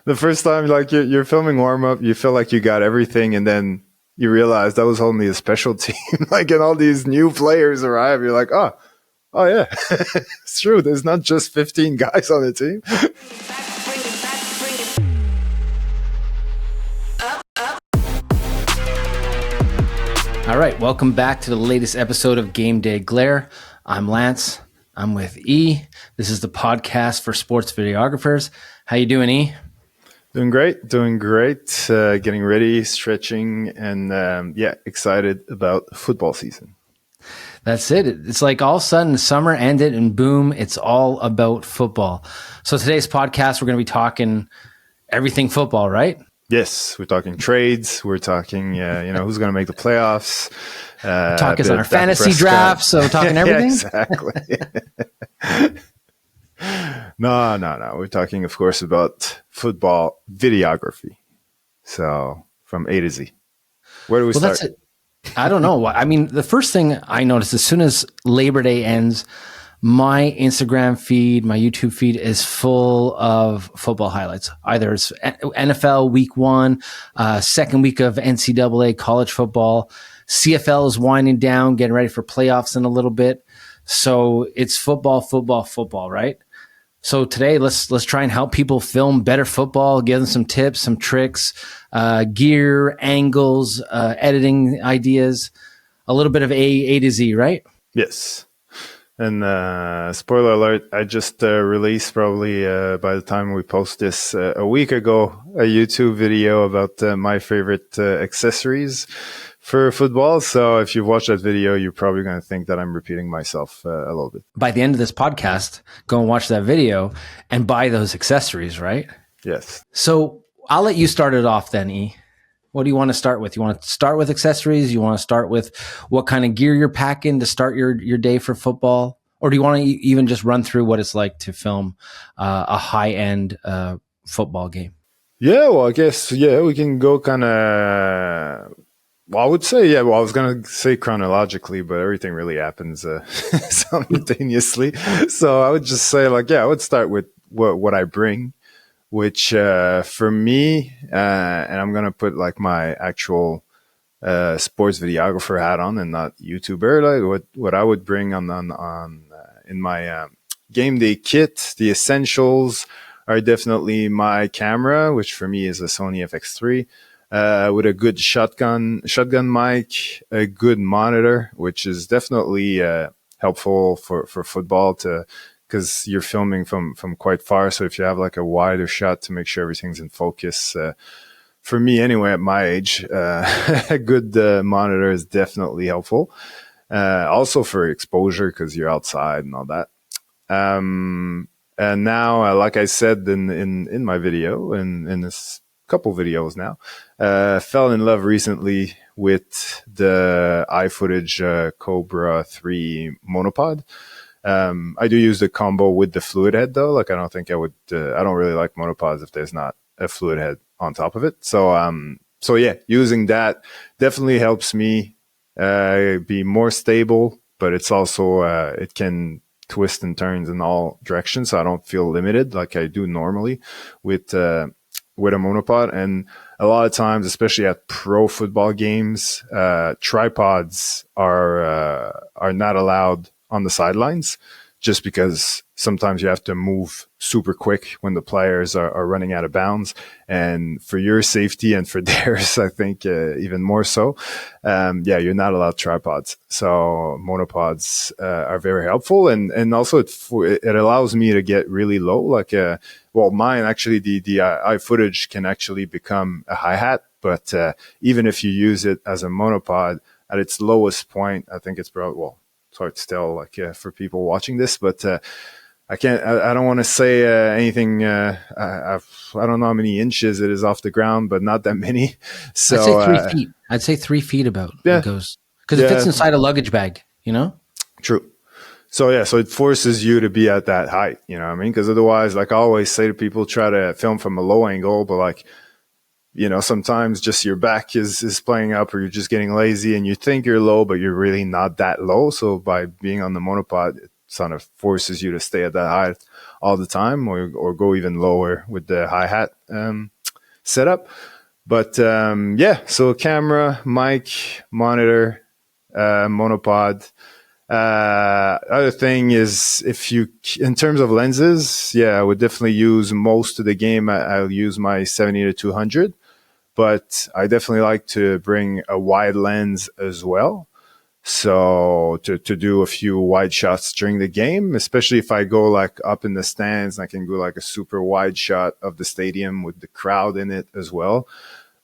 The first time, like you're filming warm up, you feel like you got everything, and then you realize that was only a special team. Like, and all these new players arrive, you're like, oh yeah, it's true. There's not just 15 guys on the team. All right, welcome back to the latest episode of Game Day Glare. I'm Lance. I'm with E. This is the podcast for sports videographers. How you doing, E? Doing great. Getting ready, stretching, and excited about football season. That's it. It's like all of a sudden summer ended and boom, it's all about football. So today's podcast, we're going to be talking everything football, right? Yes, we're talking trades. We're talking, who's going to make the playoffs. Talking on our fantasy draft, so talking everything? Exactly. No. We're talking, of course, about football videography. So from A to Z. Where do we start? That's it. I don't know. I mean, the first thing I noticed as soon as Labor Day ends, my Instagram feed, my YouTube feed is full of football highlights. Either it's NFL week 1, second week of NCAA college football. CFL is winding down, getting ready for playoffs in a little bit. So it's football, right? So today, let's try and help people film better football, give them some tips, some tricks, gear, angles, editing ideas, a little bit of A to Z, right? Yes. And spoiler alert, I just released probably by the time we post this a week ago, a YouTube video about my favorite accessories for football. So if you've watched that video, you're probably going to think that I'm repeating myself a little bit. By the end of this podcast, go and watch that video and buy those accessories, right? Yes. So I'll let you start it off then, E. What do you want to start with? You want to start with accessories? You want to start with what kind of gear you're packing to start your day for football? Or do you want to even just run through what it's like to film a high-end football game? Yeah, well, I guess, we can go kind of... Well, I would say, I was going to say chronologically, but everything really happens simultaneously. So I would just say, I would start with what I bring, which for me, and I'm going to put like my actual sports videographer hat on and not YouTuber, like what I would bring on in my game day kit. The essentials are definitely my camera, which for me is a Sony FX3. With a good shotgun mic, a good monitor, which is definitely helpful for football because you're filming from quite far. So if you have like a wider shot to make sure everything's in focus, for me anyway, at my age, a good monitor is definitely helpful. Also for exposure because you're outside and all that. And now, like I said in my video, in this couple videos now, fell in love recently with the iFootage Cobra 3 monopod. I do use the combo with the fluid head though. Like I don't think I would, I don't really like monopods if there's not a fluid head on top of it. So using that definitely helps me be more stable, but it's also, it can twist and turns in all directions. So I don't feel limited like I do normally with a monopod. And a lot of times, especially at pro football games, tripods are not allowed on the sidelines just because sometimes you have to move super quick when the players are running out of bounds. And for your safety and for theirs, I think even more so, you're not allowed tripods. So monopods are very helpful. And also it allows me to get really low. Like, mine actually, the iFootage can actually become a hi-hat. But even if you use it as a monopod at its lowest point, I think it's probably, it's hard to tell, like for people watching this, but I don't want to say anything. I don't know how many inches it is off the ground, but not that many. So I'd say 3 feet. I'd say 3 feet about. Yeah. It goes because it fits inside a luggage bag. You know. True. So so it forces you to be at that height. You know what I mean? Because otherwise, like I always say to people, try to film from a low angle, but like, sometimes just your back is playing up or you're just getting lazy and you think you're low, but you're really not that low. So by being on the monopod, sort of forces you to stay at that height all the time, or go even lower with the hi-hat setup. But yeah, so camera, mic, monitor, monopod. Other thing is, in terms of lenses, yeah, I would definitely use most of the game. I'll use my 70 to 200, but I definitely like to bring a wide lens as well. So to do a few wide shots during the game, especially if I go like up in the stands, I can go like a super wide shot of the stadium with the crowd in it as well.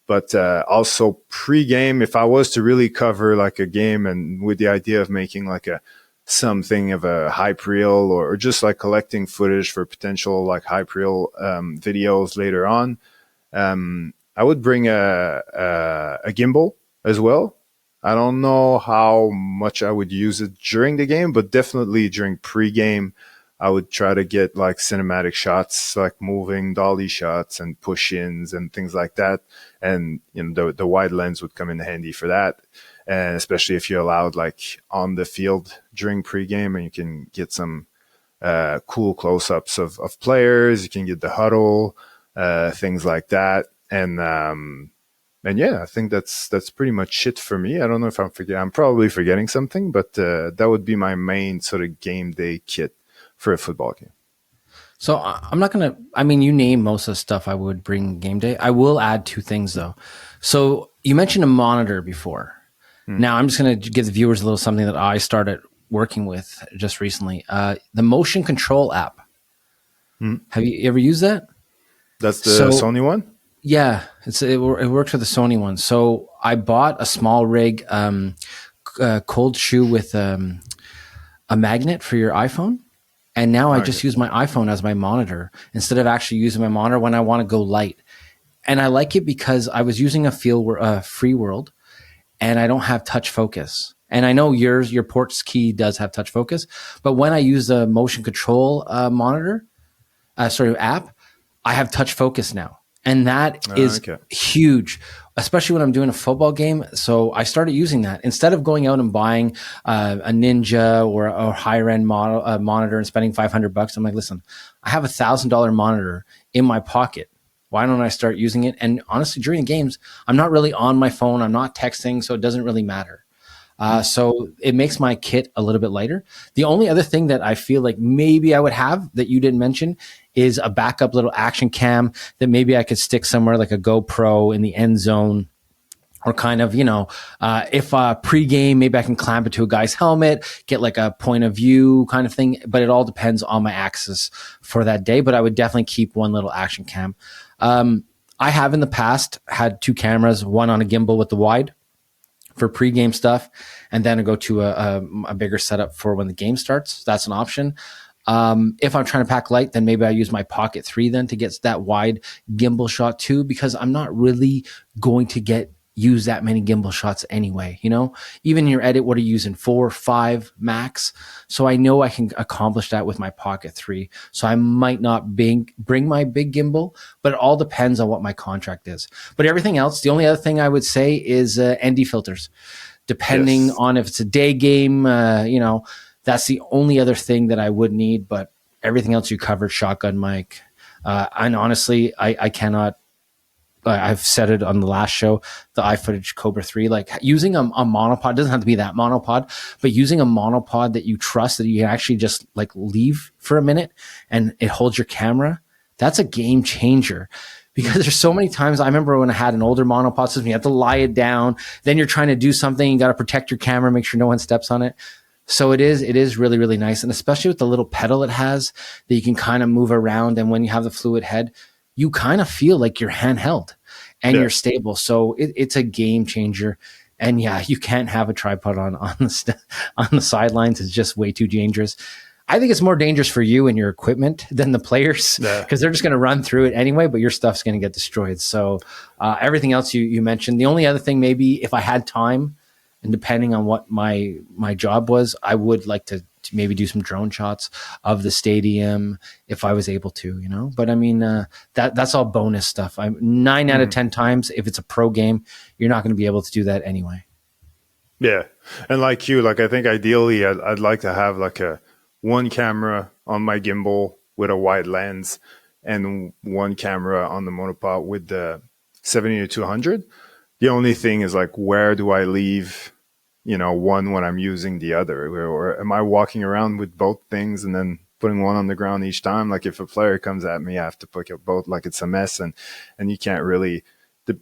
But also pre-game, if I was to really cover like a game, and with the idea of making like a something of a hype reel, or just like collecting footage for potential like hype reel videos later on, I would bring a gimbal as well. I don't know how much I would use it during the game, but definitely during pre-game, I would try to get like cinematic shots, like moving dolly shots and push-ins and things like that. And the wide lens would come in handy for that. And especially if you're allowed like on the field during pre-game, and you can get some cool close-ups of players, you can get the huddle, things like that. And yeah, I think that's pretty much it for me. I don't know if I'm probably forgetting something, but that would be my main sort of game day kit for a football game. So I'm not going to, I mean, you name most of the stuff I would bring game day. I will add two things though. So you mentioned a monitor before. Now I'm just going to give the viewers a little something that I started working with just recently. The motion control app. Have you ever used that? That's the Sony one? Yeah, it works with the Sony one. So I bought a small rig, cold shoe with a magnet for your iPhone. And now I just use my iPhone as my monitor instead of actually using my monitor when I want to go light. And I like it because I was using a free world, and I don't have touch focus. And I know your ports key does have touch focus, but when I use the motion control app, I have touch focus now. And that is huge, especially when I'm doing a football game. So I started using that instead of going out and buying a Ninja or a higher end monitor and spending $500. I'm like, listen, I have $1,000 monitor in my pocket. Why don't I start using it? And honestly, during the games, I'm not really on my phone. I'm not texting, so it doesn't really matter. So it makes my kit a little bit lighter. The only other thing that I feel like maybe I would have that you didn't mention is a backup little action cam that maybe I could stick somewhere like a GoPro in the end zone, or kind of, if pre-game, maybe I can clamp it to a guy's helmet, get like a point of view kind of thing. But it all depends on my access for that day. But I would definitely keep one little action cam. I have in the past had two cameras, one on a gimbal with the wide for pre-game stuff, and then I go to a bigger setup for when the game starts. That's an option. If I'm trying to pack light, then maybe I use my Pocket 3 then to get that wide gimbal shot too, because I'm not really going to use that many gimbal shots anyway. Even in your edit, what are you using? 4, 5 max? So I know I can accomplish that with my Pocket 3. So I might not bring my big gimbal, but it all depends on what my contract is. But everything else, the only other thing I would say is ND filters. Depending on if it's a day game, that's the only other thing that I would need. But everything else you covered, shotgun mic. And honestly, I cannot. I've said it on the last show, the iFootage Cobra 3, like using a monopod, doesn't have to be that monopod, but using a monopod that you trust, that you can actually just like leave for a minute and it holds your camera. That's a game changer, because there's so many times I remember when I had an older monopod system, you have to lie it down. Then you're trying to do something. You got to protect your camera, make sure no one steps on it. So it is really, really nice. And especially with the little pedal it has that you can kind of move around. And when you have the fluid head, you kind of feel like you're handheld and you're stable. So it's a game changer. And yeah, you can't have a tripod on the sidelines. It's just way too dangerous. I think it's more dangerous for you and your equipment than the players, because they're just going to run through it anyway, but your stuff's going to get destroyed. So everything else you mentioned, the only other thing, maybe if I had time and depending on what my job was, I would like to maybe do some drone shots of the stadium if I was able to, but I mean, that's all bonus stuff. I'm 9 out of 10 times, if it's a pro game, you're not going to be able to do that anyway. Yeah. And like you, I think ideally I'd like to have like a one camera on my gimbal with a wide lens and one camera on the monopod with the 70 to 200. The only thing is like, where do I leave, one when I'm using the other? Or am I walking around with both things and then putting one on the ground each time? Like if a player comes at me, I have to pick up both, like it's a mess. And you can't really,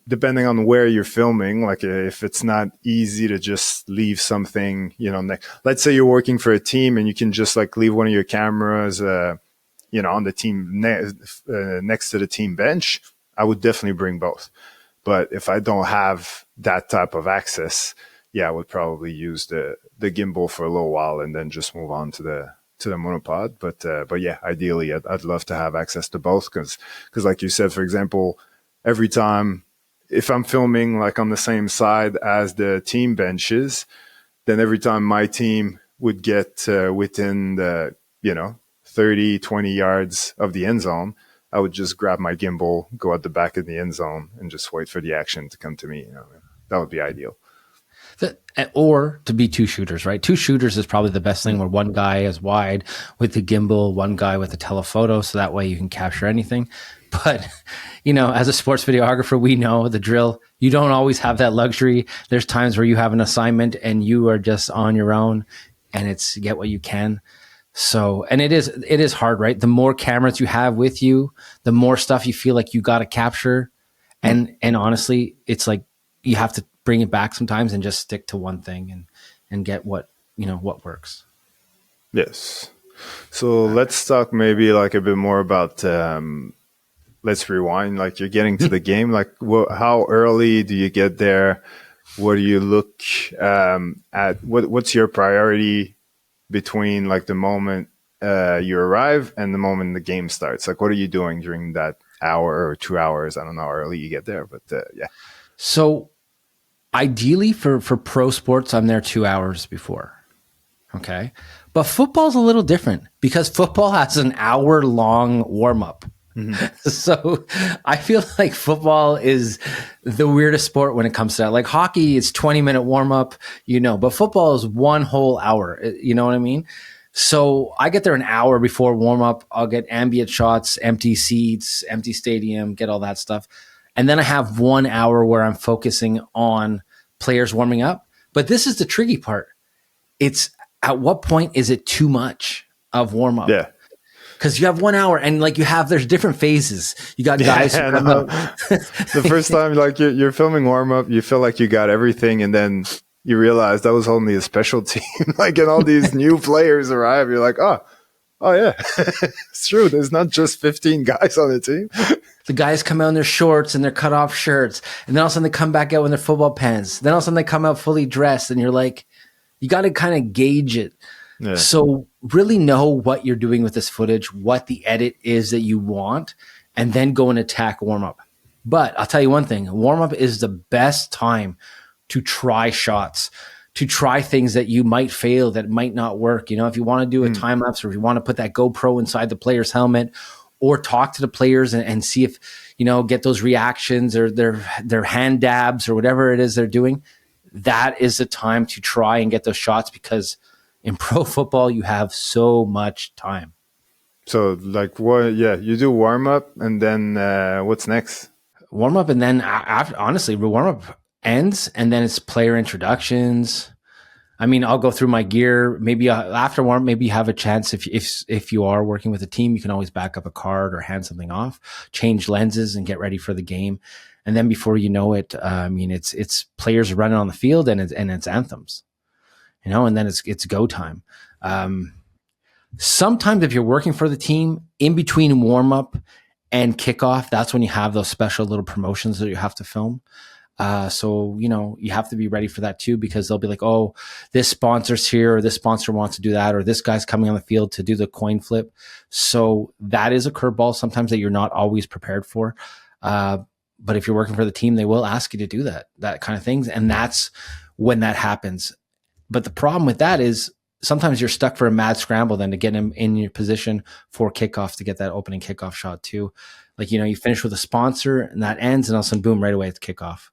depending on where you're filming, like if it's not easy to just leave something, let's say you're working for a team and you can just like leave one of your cameras, on the team next to the team bench, I would definitely bring both. But if I don't have that type of access, yeah, I would probably use the gimbal for a little while and then just move on to the monopod. But yeah, ideally, I'd love to have access to both because like you said, for example, every time if I'm filming like on the same side as the team benches, then every time my team would get within the 30, 20 yards of the end zone, I would just grab my gimbal, go at the back of the end zone, and just wait for the action to come to me. That would be ideal. Or to be two shooters, right? Two shooters is probably the best thing, where one guy is wide with the gimbal, one guy with the telephoto, so that way you can capture anything. But, as a sports videographer, we know the drill. You don't always have that luxury. There's times where you have an assignment and you are just on your own, and it's get what you can. So, and it is hard, right? The more cameras you have with you, the more stuff you feel like you got to capture. And honestly, it's like you have to bring it back sometimes and just stick to one thing and get what works. Yes. So let's talk maybe like a bit more about, let's rewind. Like you're getting to the game, like how early do you get there? What do you look at? What's your priority between like the moment you arrive and the moment the game starts? Like what are you doing during that hour or 2 hours? I don't know how early you get there, but yeah. So ideally for pro sports, I'm there 2 hours before. Okay. But football's a little different because football has an hour-long warm-up. Mm-hmm. So I feel like football is the weirdest sport when it comes to that. Like hockey, it's 20-minute warm-up, but football is one whole hour. You know what I mean? So I get there an hour before warm-up. I'll get ambient shots, empty seats, empty stadium, get all that stuff. And then I have 1 hour where I'm focusing on players warming up. But this is the tricky part. It's at what point is it too much of warm-up? Yeah. Because you have 1 hour and like there's different phases. You got guys who come out. The first time like you're filming warm-up, you feel like you got everything, and then you realize that was only a special team. Like, and all these new players arrive, you're like, oh yeah, it's true. There's not just 15 guys on the team. The guys come out in their shorts and their cut-off shirts, and then all of a sudden they come back out in their football pants. Then all of a sudden they come out fully dressed, and you're like, you got to kind of gauge it. Yeah. So really know what you're doing with this footage, what the edit is that you want, and then go and attack warm-up. But I'll tell you one thing, warm-up is the best time to try shots, to try things that you might fail, that might not work. If you want to do a time lapse, or if you want to put that GoPro inside the player's helmet, or talk to the players and see if, get those reactions or their hand dabs or whatever it is they're doing, that is the time to try and get those shots, because in pro football, you have so much time. So like what? Yeah, you do warm up and then what's next? Warm up and then honestly, warm up ends and then it's player introductions. I mean, I'll go through my gear. Maybe after warm, maybe you have a chance if you are working with a team, you can always back up a card or hand something off, change lenses, and get ready for the game. And then before you know it, it's players running on the field and it's anthems. And then it's go time. Sometimes if you're working for the team, in between warm up and kickoff, that's when you have those special little promotions that you have to film. So you have to be ready for that too, because they'll be like, oh, this sponsor's here, or this sponsor wants to do that, or this guy's coming on the field to do the coin flip. So that is a curveball sometimes that you're not always prepared for. But if you're working for the team, they will ask you to do that kind of things. And that's when that happens. But the problem with that is sometimes you're stuck for a mad scramble then to get him in your position for kickoff, to get that opening kickoff shot too. Like, you finish with a sponsor and that ends, and all of a sudden, boom, right away it's kickoff.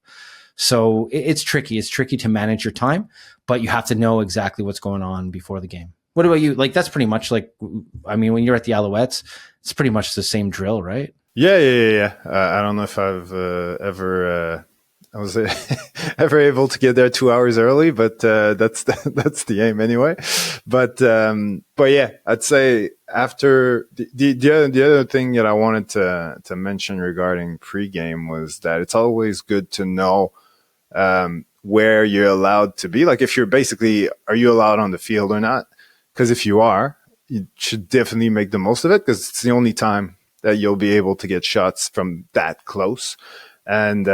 So it's tricky. It's tricky to manage your time, but you have to know exactly what's going on before the game. What about you? Like, that's pretty much like, I mean, when you're at the Alouettes, it's pretty much the same drill, right? Yeah. I don't know if I've I was ever able to get there 2 hours early, but that's the aim anyway. But yeah, I'd say after the other thing that I wanted to mention regarding pregame was that it's always good to know where you're allowed to be. Like if you're basically, are you allowed on the field or not? Because if you are, you should definitely make the most of it because it's the only time that you'll be able to get shots from that close. And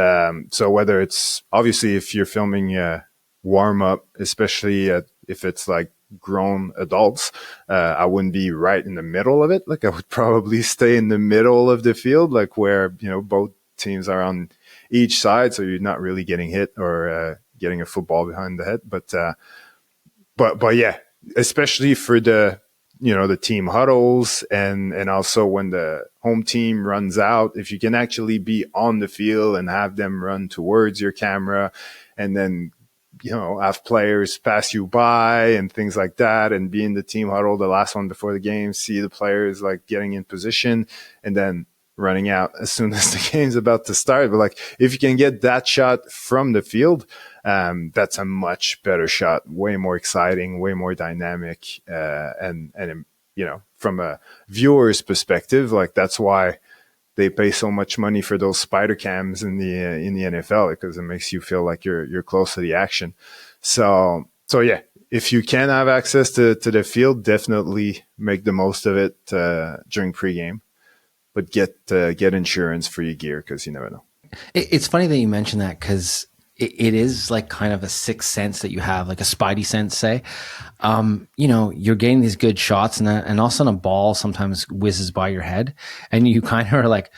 so whether it's obviously if you're filming a warm up, especially if it's like grown adults, I wouldn't be right in the middle of it. Like I would probably stay in the middle of the field, like where, you know, both teams are on each side. So you're not really getting hit or getting a football behind the head. But yeah, especially for the, you know, the team huddles and also when the home team runs out, if you can actually be on the field and have them run towards your camera and then, you know, have players pass you by and things like that and be in the team huddle, the last one before the game, see the players like getting in position and then running out as soon as the game's about to start. But like, if you can get that shot from the field, that's a much better shot, way more exciting, way more dynamic. And, you know, from a viewer's perspective, like that's why they pay so much money for those spider cams in the NFL, because it makes you feel like you're close to the action. So yeah, if you can have access to the field, definitely make the most of it, during pregame. But get insurance for your gear because you never know. It's funny that you mentioned that because it is like kind of a sixth sense that you have, like a spidey sense, say. You know, you're getting these good shots and all of a sudden a ball sometimes whizzes by your head and you kind of are like,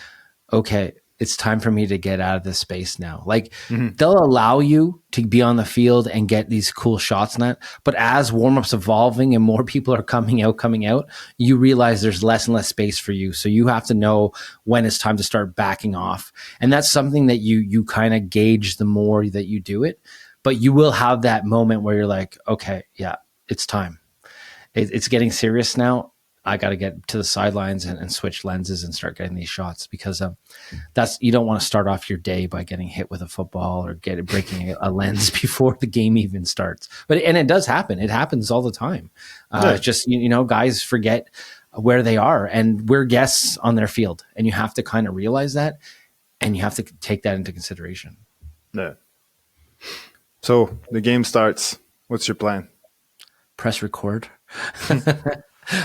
okay, it's time for me to get out of this space now. Like they'll allow you to be on the field and get these cool shots and that. But as warmups evolving and more people are coming out, you realize there's less and less space for you. So you have to know when it's time to start backing off. And that's something that you kind of gauge the more that you do it. But you will have that moment where you're like, okay, yeah, it's time. It's getting serious now. I got to get to the sidelines and switch lenses and start getting these shots because you don't want to start off your day by getting hit with a football or breaking a lens before the game even starts. And it does happen. It happens all the time. It's just, you know, guys forget where they are and we're guests on their field and you have to kind of realize that and you have to take that into consideration. Yeah. So the game starts. What's your plan? Press record.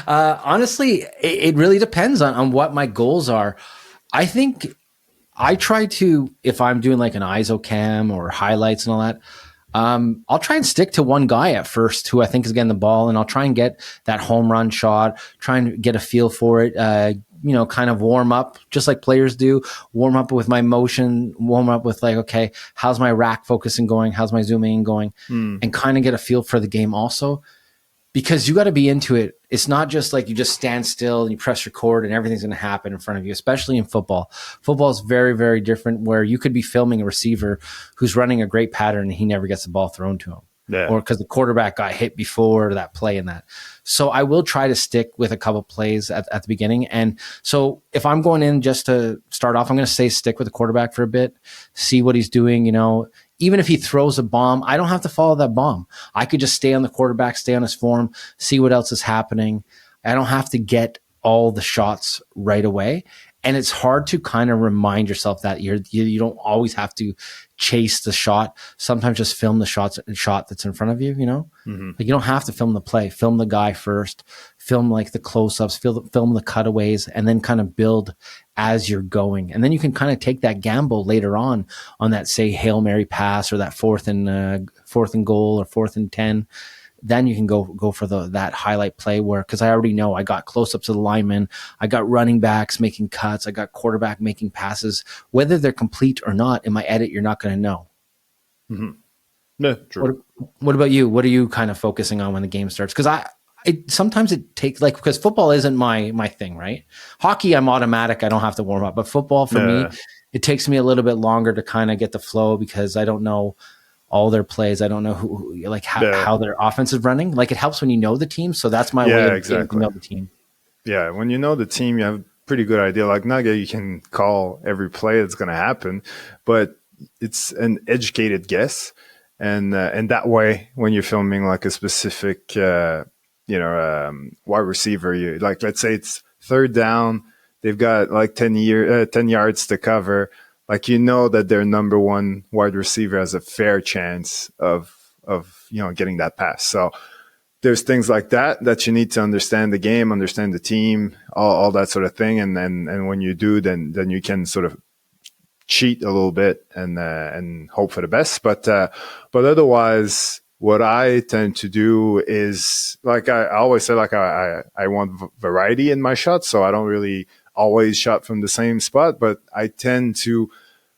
Honestly, it really depends on what my goals are. I think I try to, if I'm doing like an ISO cam or highlights and all that, I'll try and stick to one guy at first who I think is getting the ball, and I'll try and get that home run shot, try and get a feel for it, you know, kind of warm up, just like players do, warm up with my motion, warm up with like, okay, how's my rack focusing going? How's my zooming in going? And kind of get a feel for the game also. Because you got to be into it. It's not just like you just stand still and you press record and everything's going to happen in front of you, especially in football. Football is very, very different where you could be filming a receiver who's running a great pattern and he never gets the ball thrown to him. Yeah. Or because the quarterback got hit before that play and that. So I will try to stick with a couple plays at the beginning. And so if I'm going in just to start off, I'm going to say stick with the quarterback for a bit, see what he's doing, you know. Even if he throws a bomb, I don't have to follow that bomb. I could just stay on the quarterback, stay on his form, see what else is happening. I don't have to get all the shots right away. And it's hard to kind of remind yourself that you don't always have to chase the shot. Sometimes just film the shot that's in front of you, you know? Like you don't have to film the play. Film the guy first, film like the close-ups, film the cutaways, and then kind of build as you're going. And then you can kind of take that gamble later on that, say, Hail Mary pass or that fourth and goal or 4th and 10. Then you can go for that highlight play where, because I already know I got close-ups of the linemen, I got running backs making cuts, I got quarterback making passes. Whether they're complete or not, in my edit, you're not going to know. Yeah, true. What about you? What are you kind of focusing on when the game starts? Because sometimes it takes, like, because football isn't my thing, right? Hockey, I'm automatic. I don't have to warm up. But football, for me, it takes me a little bit longer to kind of get the flow because I don't know all their plays. I don't know like The how their offense is running. Like it helps when you know the team. So that's my way Yeah, of getting to exactly. know the team. Yeah, when you know the team, you have a pretty good idea. Like Nugget, you can call every play that's going to happen, but it's an educated guess, and that way, when you're filming like a specific, wide receiver, you like, let's say it's third down, they've got like 10 yards to cover. Like you know that their number one wide receiver has a fair chance of getting that pass. So there's things like that you need to understand the game, understand the team, all that sort of thing, and when you do, then you can sort of cheat a little bit and hope for the best. But otherwise, what I tend to do is like I always say, like I want variety in my shots, so I don't really always shot from the same spot, but I tend to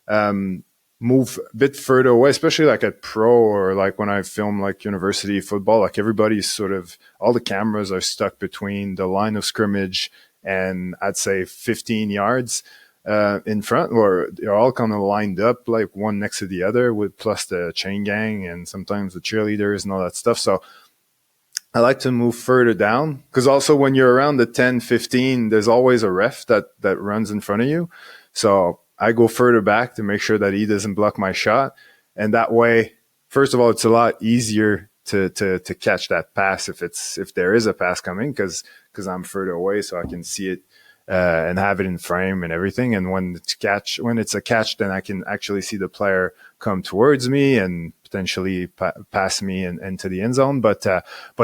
um, move a bit further away, especially like at pro or like when I film like university football, like everybody's sort of, all the cameras are stuck between the line of scrimmage and I'd say 15 yards in front, or they're all kind of lined up like one next to the other with plus the chain gang and sometimes the cheerleaders and all that stuff. So I like to move further down because also when you're around the 10, 15, there's always a ref that runs in front of you. So I go further back to make sure that he doesn't block my shot. And that way, first of all, it's a lot easier to catch that pass if there is a pass coming because I'm further away so I can see it and have it in frame and everything. And when it's a catch, then I can actually see the player come towards me and potentially pass me into the end zone. But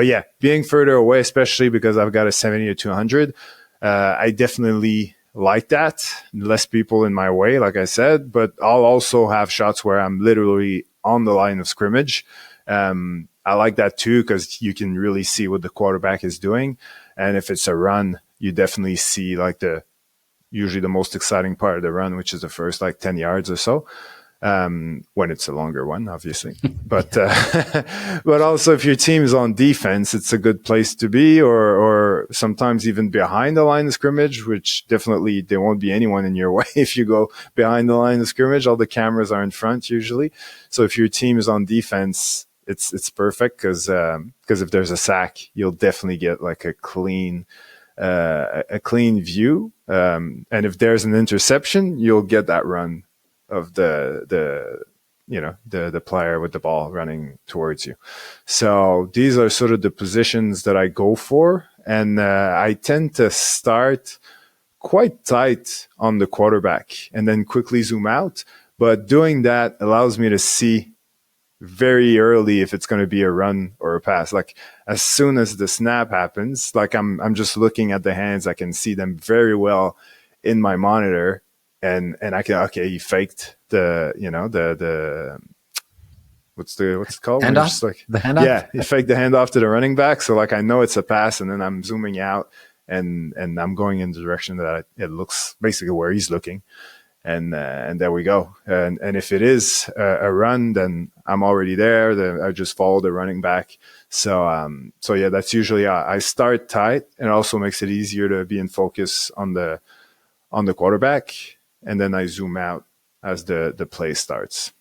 yeah, being further away, especially because I've got a 70 or 200, I definitely like that. Less people in my way, like I said, but I'll also have shots where I'm literally on the line of scrimmage. I like that too because you can really see what the quarterback is doing. And if it's a run, you definitely see like usually the most exciting part of the run, which is the first like 10 yards or so. When it's a longer one, obviously. But but also if your team is on defense, it's a good place to be, or sometimes even behind the line of scrimmage, which definitely there won't be anyone in your way if you go behind the line of scrimmage. All the cameras are in front usually. So if your team is on defense, it's perfect because if there's a sack, you'll definitely get like a clean view. And if there's an interception, you'll get that run of the player with the ball running towards you. So these are sort of the positions that I go for, and I tend to start quite tight on the quarterback and then quickly zoom out. But doing that allows me to see very early if it's going to be a run or a pass. Like as soon as the snap happens, like I'm just looking at the hands, I can see them very well in my monitor, and I can, okay, he faked the what's it called when you're Handoff, just like, the handoff. yeah, he faked the handoff to the running back. So like I know it's a pass, and then I'm zooming out and I'm going in the direction that it looks basically where he's looking. And there we go. And if it is a run, then I'm already there. Then I just follow the running back. So yeah, that's usually I start tight, and it also makes it easier to be in focus on the quarterback, and then I zoom out as the play starts.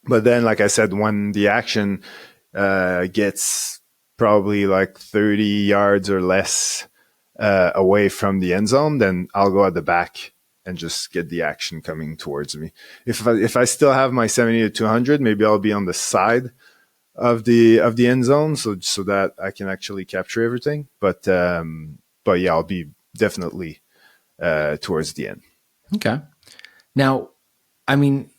But then, like I said, when the action gets probably like 30 yards or less away from the end zone, then I'll go at the back and just get the action coming towards me. If I still have my 70 to 200, maybe I'll be on the side of the end zone, so that I can actually capture everything. But yeah, I'll be definitely towards the end. Okay. Now, I mean,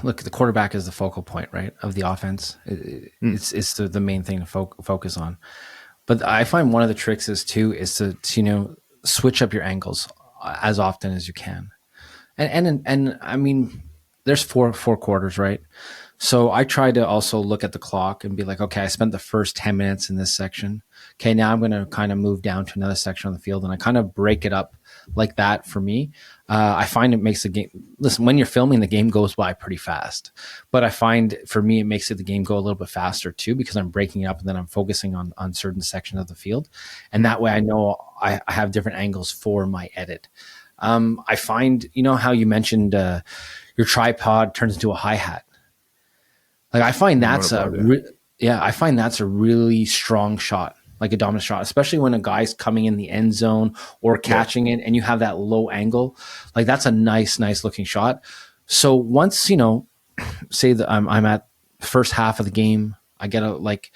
look, the quarterback is the focal point, right, of the offense. It's the main thing to focus on. But I find one of the tricks is to switch up your angles as often as you can. And I mean, there's four quarters, right? So I try to also look at the clock and be like, okay, I spent the first 10 minutes in this section. Okay, now I'm going to kind of move down to another section on the field, and I kind of break it up like that for me. I find it makes the game, listen, when you're filming, the game goes by pretty fast. But I find for me, it makes the game go a little bit faster too, because I'm breaking it up and then I'm focusing on certain sections of the field. And that way I know I have different angles for my edit. I find, how you mentioned your tripod turns into a hi-hat. Like I find The that's monopod, yeah. I find that's a really strong shot, like a dominant shot, especially when a guy's coming in the end zone or Yeah. catching it and you have that low angle. Like that's a nice looking shot. So once, say that I'm at the first half of the game, I get a like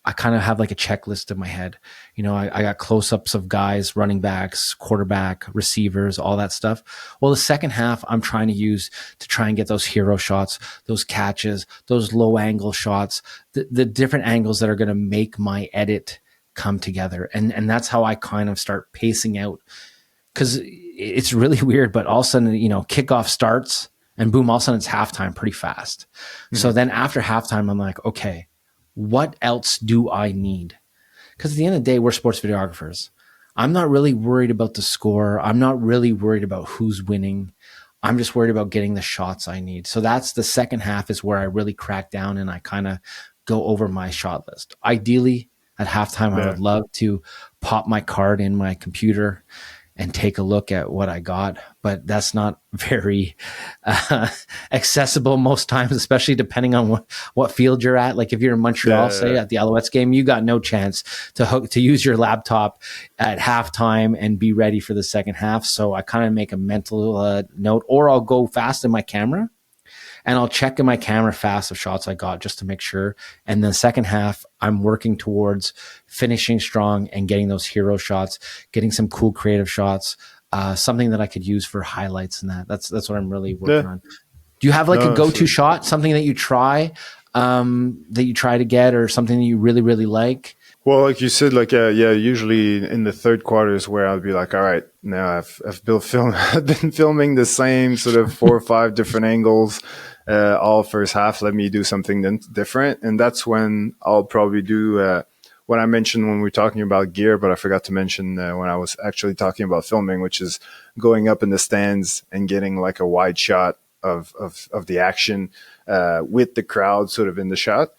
I kind of have like a checklist in my head. I got close ups of guys, running backs, quarterback, receivers, all that stuff. Well, the second half, I'm trying to use to try and get those hero shots, those catches, those low angle shots, the different angles that are going to make my edit come together. And that's how I kind of start pacing out, because it's really weird. But all of a sudden, kickoff starts and boom, all of a sudden it's halftime pretty fast. So Hmm. then after halftime, I'm like, okay, what else do I need? Because at the end of the day, we're sports videographers. I'm not really worried about the score. I'm not really worried about who's winning. I'm just worried about getting the shots I need. So that's the second half, is where I really crack down and I kind of go over my shot list. Ideally, at halftime, I Yeah. would love to pop my card in my computer and take a look at what I got. But that's not very accessible most times, especially depending on what field you're at. Like if you're in Montreal, say Yeah. at the Alouettes game, you got no chance to use your laptop at halftime and be ready for the second half. So I kind of make a mental note, or I'll go fast in my camera and I'll check in my camera fast of shots I got just to make sure. And the second half, I'm working towards finishing strong and getting those hero shots, getting some cool creative shots, something that I could use for highlights and that. That's what I'm really working Yeah. on. Do you have like a No, go-to so shot, something that you try to get, or something that you really, really like? well, like you said, like yeah, usually in the third quarter is where I'll be like, all right, now I've built film, I've been filming the same sort of 4 or 5 different angles, all first half. Let me do something different, and that's when I'll probably do what I mentioned when we were talking about gear, but I forgot to mention when I was actually talking about filming, which is going up in the stands and getting like a wide shot of the action with the crowd sort of in the shot.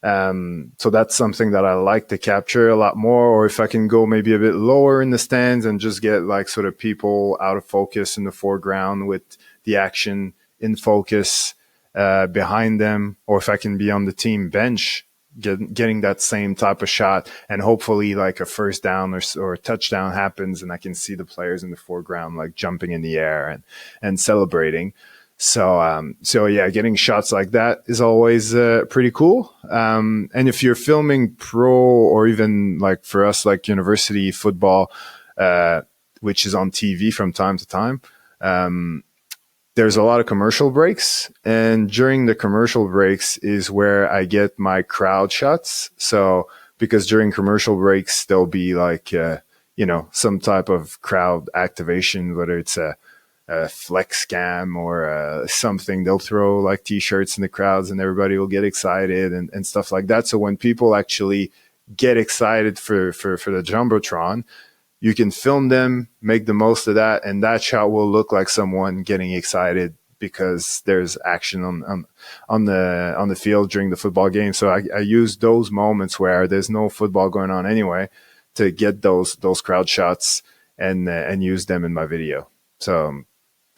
So that's something that I like to capture a lot more. Or if I can go maybe a bit lower in the stands and just get like sort of people out of focus in the foreground with the action in focus behind them, or if I can be on the team bench, getting that same type of shot, and hopefully like a first down or a touchdown happens, and I can see the players in the foreground like jumping in the air and celebrating. So yeah, getting shots like that is always pretty cool. And if you're filming pro, or even like for us, like university football, which is on TV from time to time, there's a lot of commercial breaks. And during the commercial breaks is where I get my crowd shots. So because during commercial breaks, there'll be like, some type of crowd activation, whether it's a flex cam or something. They'll throw like t-shirts in the crowds and everybody will get excited and stuff like that. So when people actually get excited for the Jumbotron, you can film them, make the most of that, and that shot will look like someone getting excited because there's action on the field during the football game. So I use those moments where there's no football going on anyway to get those crowd shots and use them in my video. So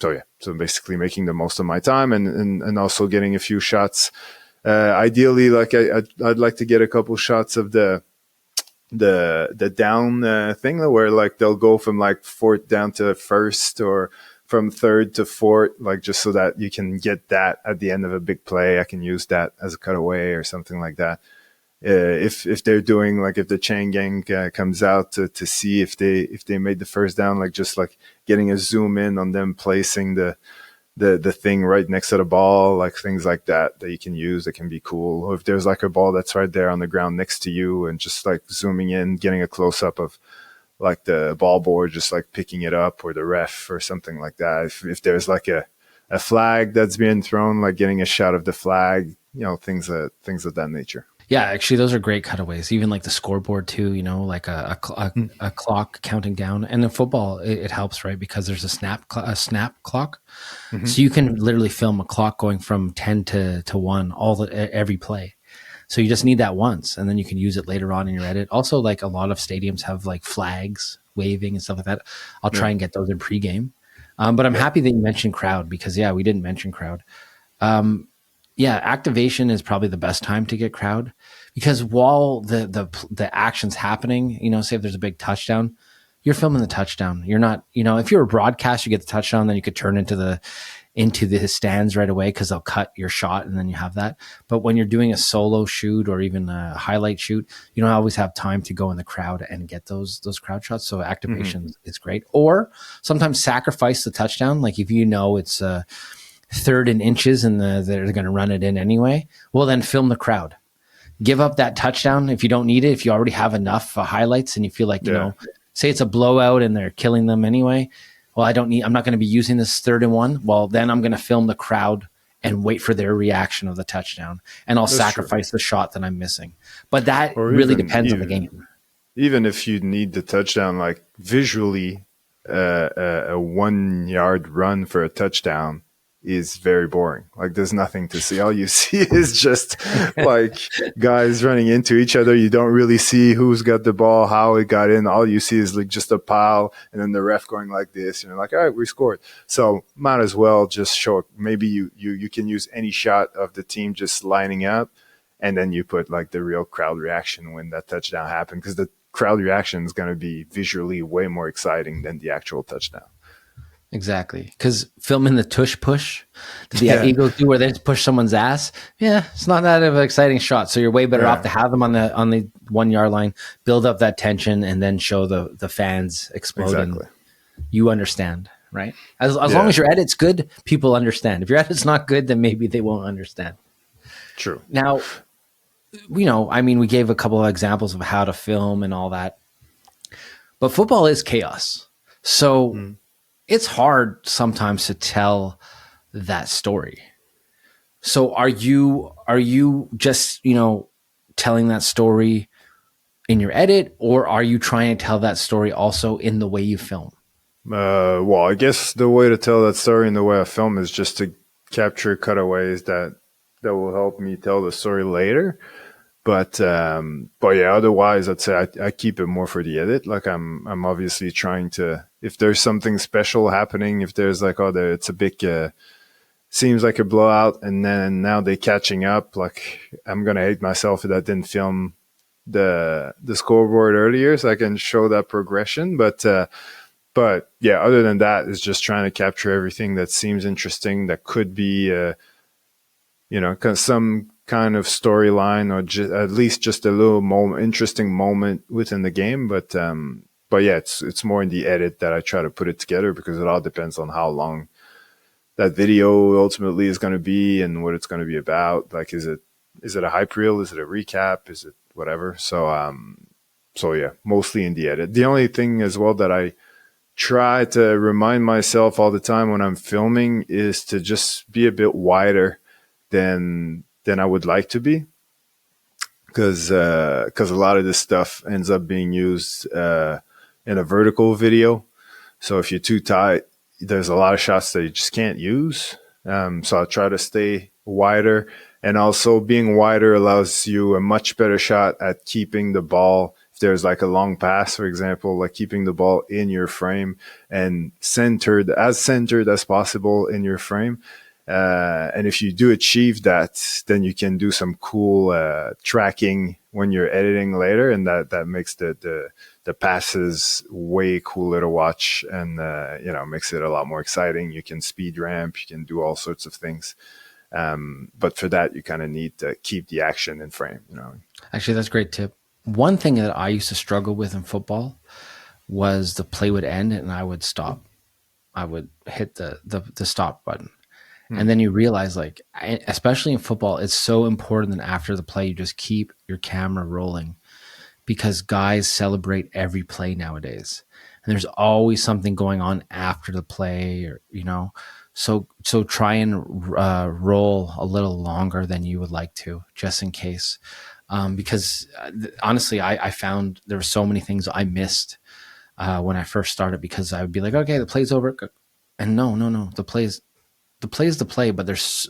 yeah, so basically making the most of my time and also getting a few shots. Ideally, like I'd like to get a couple shots of the down thing where like they'll go from like fourth down to first, or from third to fourth, like just so that you can get that at the end of a big play. I can use that as a cutaway or something like that. If they're doing like, if the chain gang comes out to see if they made the first down, like just like getting a zoom in on them placing the thing right next to the ball, like things like that you can use, that can be cool. Or if there's like a ball that's right there on the ground next to you, and just like zooming in, getting a close up of like the ball board, just like picking it up, or the ref or something like that. If there's like a flag that's being thrown, like getting a shot of the flag, things of that nature. Yeah, actually, those are great cutaways. Even like the scoreboard too. Like Mm. a clock counting down. And in football, it helps, right? Because there's a snap clock, Mm-hmm. so you can literally film a clock going from 10 to 1 every play. So you just need that once, and then you can use it later on in your edit. Also, like a lot of stadiums have like flags waving and stuff like that. I'll Yeah. try and get those in pregame. But I'm Yeah. happy that you mentioned crowd, because yeah, we didn't mention crowd. Um, Yeah, activation is probably the best time to get crowd, because while the action's happening, say if there's a big touchdown, you're filming the touchdown. You're not, if you're a broadcast, you get the touchdown, then you could turn into the stands right away because they'll cut your shot and then you have that. But when you're doing a solo shoot or even a highlight shoot, you don't always have time to go in the crowd and get those crowd shots. So activation is great. Or sometimes sacrifice the touchdown. Like if it's third and inches and they're going to run it in anyway, well, then film the crowd. Give up that touchdown if you don't need it. If you already have enough highlights and you feel like, say it's a blowout and they're killing them anyway. Well, I'm not going to be using this 3rd and 1. Well, then I'm going to film the crowd and wait for their reaction of the touchdown. And I'll sacrifice the shot that I'm missing. But that really depends on the game. Even if you need the touchdown, like visually, a 1 yard run for a touchdown is very boring. Like there's nothing to see. All you see is just like guys running into each other. You don't really see who's got the ball, how it got in. All you see is like just a pile and then the ref going like this. And you're like, all right, we scored. So might as well just show, maybe you can use any shot of the team just lining up. And then you put like the real crowd reaction when that touchdown happened, because the crowd reaction is going to be visually way more exciting than the actual touchdown. Exactly. Because filming the tush push that the Eagles do where they just push someone's ass, it's not that of an exciting shot. So you're way better off to have them on the 1 yard line, build up that tension, and then show the fans exploding. Exactly. You understand, right? As long as your edit's good, people understand. If your edit's not good, then maybe they won't understand. True. Now, we gave a couple of examples of how to film and all that. But football is chaos. So it's hard sometimes to tell that story. So are you just, telling that story in your edit, or are you trying to tell that story also in the way you film? Well, I guess the way to tell that story in the way I film is just to capture cutaways that will help me tell the story later. But yeah, otherwise I'd say I keep it more for the edit. Like I'm obviously trying to, if there's something special happening, if there's like, it's a big, seems like a blowout and then now they're catching up, like I'm going to hate myself if I didn't film the scoreboard earlier so I can show that progression. But yeah, other than that, it's just trying to capture everything that seems interesting, that could be, some kind of storyline or at least just a little interesting moment within the game. But yeah, it's more in the edit that I try to put it together, because it all depends on how long that video ultimately is going to be and what it's going to be about. Like, is it a hype reel? Is it a recap? Is it whatever? So yeah, mostly in the edit. The only thing as well that I try to remind myself all the time when I'm filming is to just be a bit wider than I would like to be, because a lot of this stuff ends up being used in a vertical video. So if you're too tight, there's a lot of shots that you just can't use. So I try to stay wider, and also being wider allows you a much better shot at keeping the ball. If there's like a long pass, for example, like keeping the ball in your frame and centered as possible in your frame. And if you do achieve that, then you can do some cool tracking when you're editing later, and that makes the passes way cooler to watch, and makes it a lot more exciting. You can speed ramp, you can do all sorts of things, but for that you kind of need to keep the action in frame. Actually, that's a great tip. One thing that I used to struggle with in football was the play would end and I would stop. I would hit the stop button. And then you realize, like, especially in football, it's so important that after the play, you just keep your camera rolling, because guys celebrate every play nowadays. And there's always something going on after the play, or, so try and roll a little longer than you would like to, just in case. Because honestly, I found there were so many things I missed when I first started, because I would be like, okay, the play's over. And no, the play's the play, but there's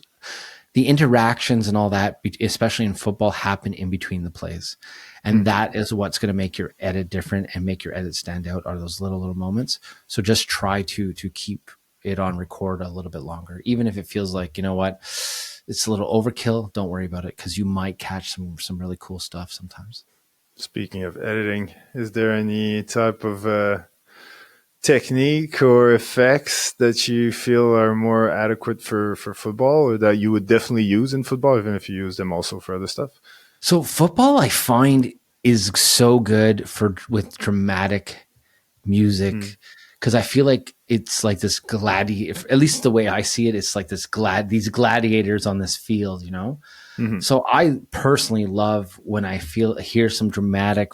the interactions and all that, especially in football, happen in between the plays. And that is what's going to make your edit different and make your edit stand out, are those little moments. So just try to keep it on record a little bit longer, even if it feels like, it's a little overkill, don't worry about it because you might catch some really cool stuff sometimes. Speaking of editing, is there any type of technique or effects that you feel are more adequate for football, or that you would definitely use in football, even if you use them also for other stuff? So football, I find, is so good for with dramatic Mm. music because I feel like it's like this at least the way I see it, it's like these gladiators on this field, you know. Hmm. So I personally love when I hear some dramatic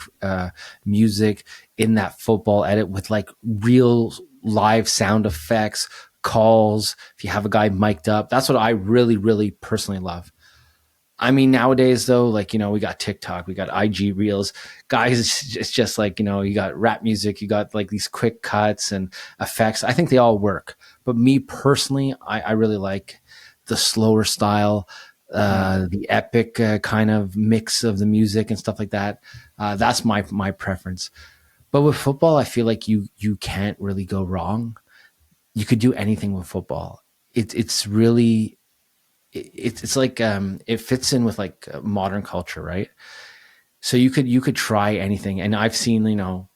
music in that football edit with like real live sound effects, calls. If you have a guy mic'd up, that's what I really, really personally love. I mean, nowadays though, like, you know, we got TikTok, we got IG reels, guys. It's just like, you know, you got rap music, you got like these quick cuts and effects. I think they all work, but me personally, I really like the slower style, Mm. the epic kind of mix of the music and stuff like that. That's my preference. But with football, I feel like you can't really go wrong. You could do anything with football. It's really it's like it fits in with like modern culture, right? So you could try anything, and I've seen, you know,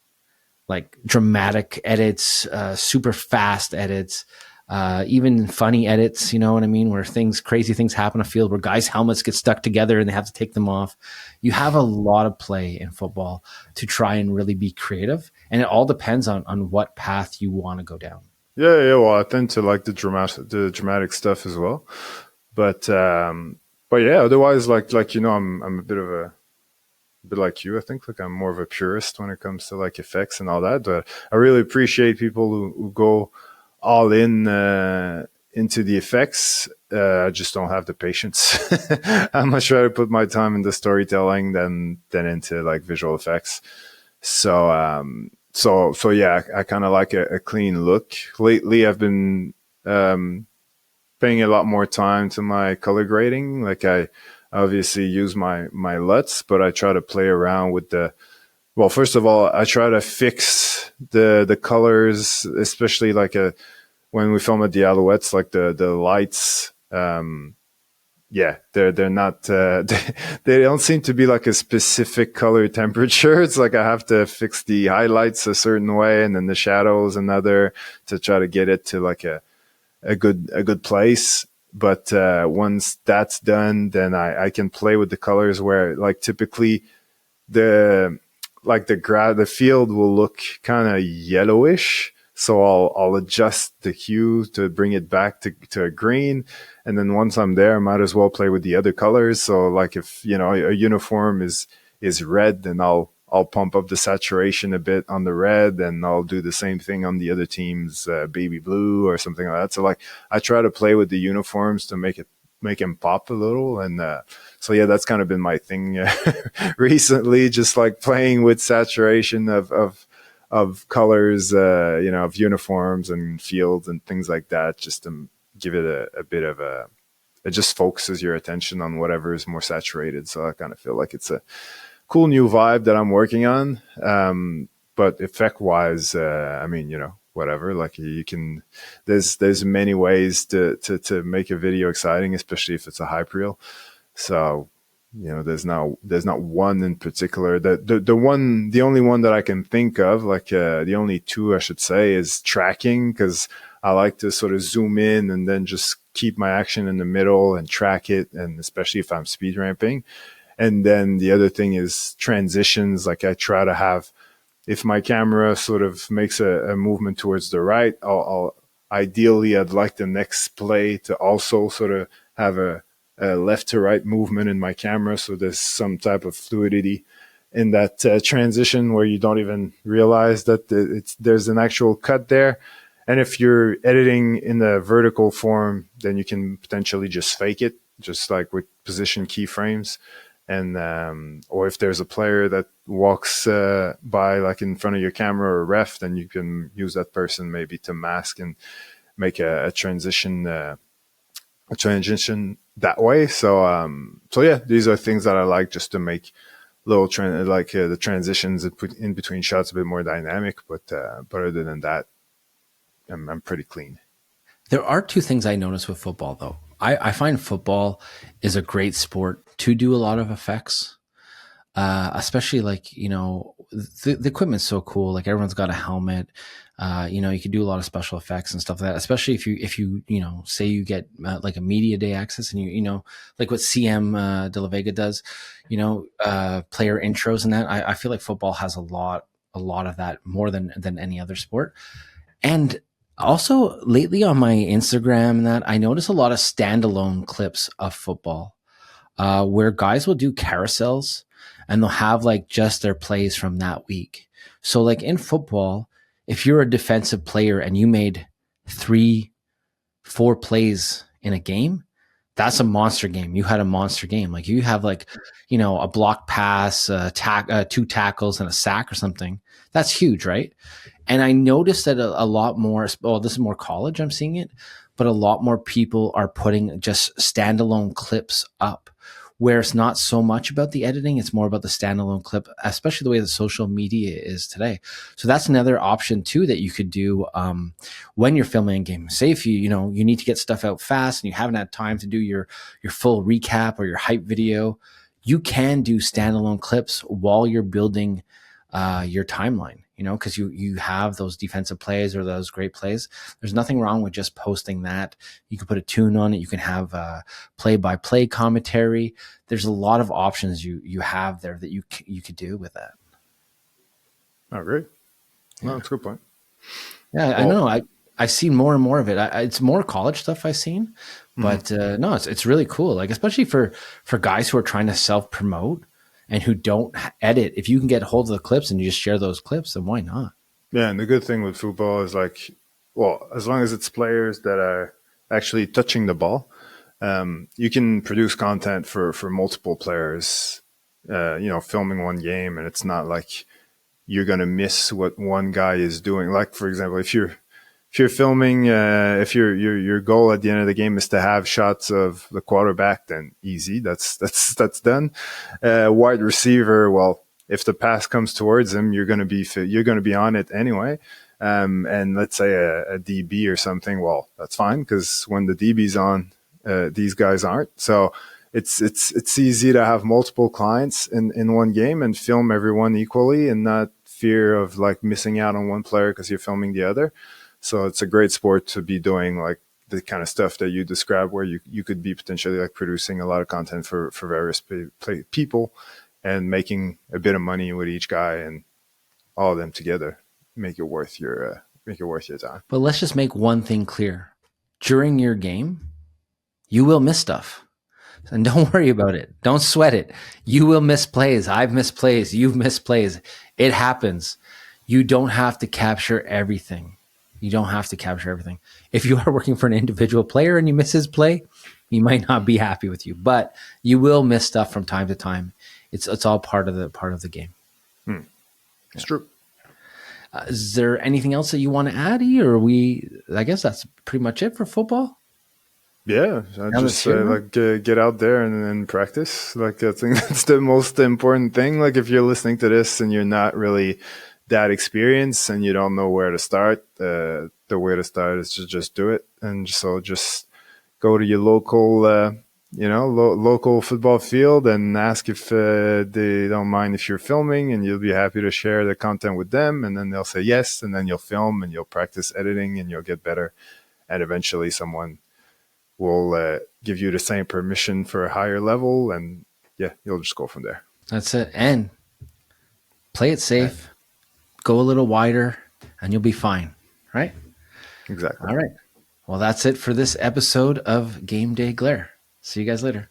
like dramatic edits, super fast edits, even funny edits. You know what I mean? Where crazy things happen on a field, where guys' helmets get stuck together and they have to take them off. You have a lot of play in football to try and really be creative, and it all depends on what path you want to go down. Yeah, yeah. Well, I tend to like the dramatic stuff as well, but yeah. Otherwise, like you know, I'm a bit of a bit like you. I think like I'm more of a purist when it comes to like effects and all that. But I really appreciate people who go all in into the effects. I just don't have the patience. I'm much rather put my time into storytelling than into like visual effects. So yeah, I kind of like a clean look. Lately, I've been um, paying a lot more time to my color grading. Like I obviously use my LUTs, but I try to play around with the. Well, first of all, I try to fix the colors, especially like when we film at the Alouettes, like the lights. Yeah, they're not they don't seem to be like a specific color temperature. It's like I have to fix the highlights a certain way and then the shadows another to try to get it to like a good place. But once that's done, then I can play with the colors where like typically the the field will look kind of yellowish. So I'll adjust the hue to bring it back to a green. And then once I'm there, I might as well play with the other colors. So like if, you know, a uniform is red, then I'll pump up the saturation a bit on the red, and I'll do the same thing on the other team's baby blue or something like that. So like I try to play with the uniforms to make them pop a little. And so yeah, that's kind of been my thing recently, just like playing with saturation of colors, you know, of uniforms and fields and things like that, just to give it a bit of it just focuses your attention on whatever is more saturated. So I kind of feel like it's a cool new vibe that I'm working on. But effect wise, I mean, you know, whatever, like you can, there's many ways to make a video exciting, especially if it's a hype reel. So, you know, there's not one in particular. The only one that I can think of, like the only two I should say, is tracking, because I like to sort of zoom in and then just keep my action in the middle and track it, and especially if I'm speed ramping. And then the other thing is transitions. Like I try to have, if my camera sort of makes a movement towards the right, I'll ideally I'd like the next play to also sort of have a left to right movement in my camera, so there's some type of fluidity in that transition where you don't even realize that there's an actual cut there. And if you're editing in the vertical form, then you can potentially just fake it, just like with position keyframes. And or if there's a player that walks by like in front of your camera or ref, then you can use that person maybe to mask and make a transition that way. So yeah, these are things that I like, just to make little the transitions in between shots a bit more dynamic. But other than that, I'm pretty clean. There are two things I notice with football though. I find football is a great sport to do a lot of effects. Especially like, the equipment's so cool. Like everyone's got a helmet. You can do a lot of special effects and stuff like that. Especially if you say you get like a media day access, and like what CM De La Vega does, player intros and that. I feel like football has a lot of that more than any other sport. And also lately on my Instagram and that, I notice a lot of standalone clips of football, where guys will do carousels and they'll have like just their plays from that week. So, like in football, if you're a defensive player and you made 3, 4 plays in a game, that's a monster game. You had a monster game. Like you have like, a block pass, 2 tackles and a sack or something. That's huge, right? And I noticed that a lot more, well, this is more college, I'm seeing it, but a lot more people are putting just standalone clips up, where it's not so much about the editing, it's more about the standalone clip, especially the way that social media is today. So that's another option too that you could do when you're filming a game. Say if you need to get stuff out fast and you haven't had time to do your full recap or your hype video, you can do standalone clips while you're building your timeline, because you have those defensive plays or those great plays. There's nothing wrong with just posting that. You can put a tune on it. You can have play-by-play commentary. There's a lot of options you have there that you could do with that. Oh, great. No, that's a good point. Yeah, I know. I've seen more and more of it. It's more college stuff I've seen, but no, it's really cool. Like especially for guys who are trying to self-promote and who don't edit. If you can get hold of the clips and you just share those clips, then why not? Yeah, and the good thing with football is like, well, as long as it's players that are actually touching the ball, you can produce content for multiple players. Filming one game, and it's not like you're gonna miss what one guy is doing. Like for example, if you're filming, if your goal at the end of the game is to have shots of the quarterback, then easy, that's done. Wide receiver, well, if the pass comes towards him, you're gonna be on it anyway. And let's say a DB or something, well, that's fine because when the DB's on, these guys aren't. So it's easy to have multiple clients in one game and film everyone equally and not fear of like missing out on one player because you're filming the other. So it's a great sport to be doing like the kind of stuff that you described, where you could be potentially like producing a lot of content for various people and making a bit of money with each guy, and all of them together make it worth your time. But let's just make one thing clear. During your game, you will miss stuff. And don't worry about it. Don't sweat it. You will miss plays. I've missed plays. You've missed plays. It happens. You don't have to capture everything. You don't have to capture everything. If you are working for an individual player and you miss his play, he might not be happy with you, but you will miss stuff from time to time. It's all part of the game. It's true. Is there anything else that you want to add, E, or I guess that's pretty much it for football. Yeah, I just get out there and practice. Like I think that's the most important thing. Like if you're listening to this and you're not really that experienced and you don't know where to start, the way to start is to just do it. And so just go to your local, local football field and ask if they don't mind if you're filming, and you'll be happy to share the content with them. And then they'll say yes, and then you'll film and you'll practice editing and you'll get better. And eventually someone will give you the same permission for a higher level, and yeah, you'll just go from there. That's it. And play it safe, go a little wider, and you'll be fine, right? Exactly. All right. Well, that's it for this episode of Game Day Glare. See you guys later.